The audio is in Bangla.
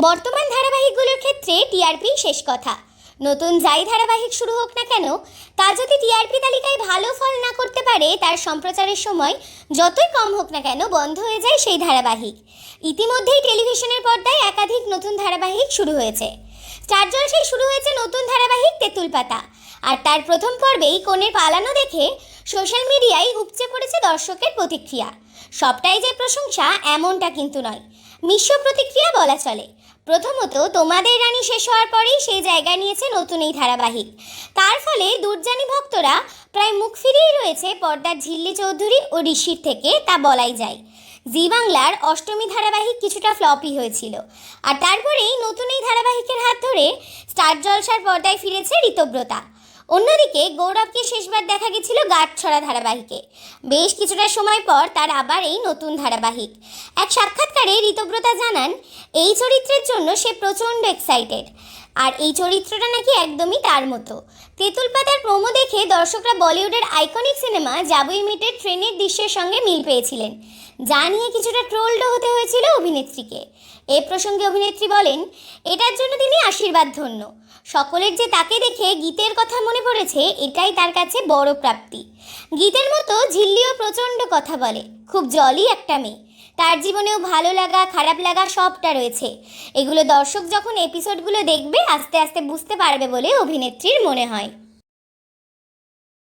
বর্তমান ধারাবাহিকগুলোর ক্ষেত্রে টিআরপি শেষ কথা। নতুন যাই ধারাবাহিক শুরু হোক না কেন, তা যদি টিআরপি তালিকায় ভালো ফল না করতে পারে, তার সম্প্রচারের সময় যতই কম হোক না কেন বন্ধ হয়ে যায় সেই ধারাবাহিক। ইতিমধ্যেই টেলিভিশনের পর্দায় একাধিক নতুন ধারাবাহিক শুরু হয়েছে। স্টার জলসায় শুরু হয়েছে নতুন ধারাবাহিক তেঁতুল পাতা, আর তার প্রথম পর্বেই কনের পালানো দেখে সোশ্যাল মিডিয়ায় উপচে পড়েছে দর্শকের প্রতিক্রিয়া। সবটাই যে প্রশংসা এমনটা কিন্তু নয়, মিশ্র প্রতিক্রিয়া বলা চলে। প্রথমত, তোমাদের রানী শেষ হওয়ার পরেই সেই জায়গা নিয়েছে নতুন এই ধারাবাহিক। তার ফলে দুর্জানি ভক্তরা প্রায় মুখ ফিরিয়ে রয়েছে পর্দার ঝিল্লি চৌধুরী ও ঋষির থেকে, তা বলাই যায়। জি বাংলার অষ্টমী ধারাবাহিক কিছুটা ফ্লপই হয়েছিল, আর তারপরেই নতুন এই ধারাবাহিকের হাত ধরে স্টার জলসার পর্দায় ফিরেছে ঋতব্রতা। অন্যদিকে গৌরবকে শেষবার দেখা গেছিল গাঁটছড়া ধারাবাহিকে। বেশ কিছুটা সময় পর তার আবার এই নতুন ধারাবাহিক। এক সাক্ষাৎকারে ঋতব্রতা জানান, এই চরিত্রের জন্য সে প্রচণ্ড এক্সাইটেড, আর এই চরিত্রটা নাকি একদমই তার মতো। তেঁতুল পাতার প্রোমো দেখে দর্শকরা বলিউডের আইকনিক সিনেমা জাবুই মিটের ট্রেনের দৃশ্যের সঙ্গে মিল পেয়েছিলেন, যা নিয়ে কিছুটা ট্রোলডও হতে হয়েছিল অভিনেত্রীকে। এ প্রসঙ্গে অভিনেত্রী বলেন, এটার জন্য তিনি আশীর্বাদ ধন্য। সকলের যে তাকে দেখে গীতের কথা মনে পড়েছে, এটাই তার কাছে বড় প্রাপ্তি। গীতের মতো ঝিল্লিও প্রচণ্ড কথা বলে, খুব জলি একটা মেয়ে। তার জীবনেও ভালো লাগা খারাপ লাগা সবটা রয়েছে। এগুলো দর্শক যখন এপিসোডগুলো দেখবে আস্তে আস্তে বুঝতে পারবে বলে অভিনেত্রীর মনে হয়।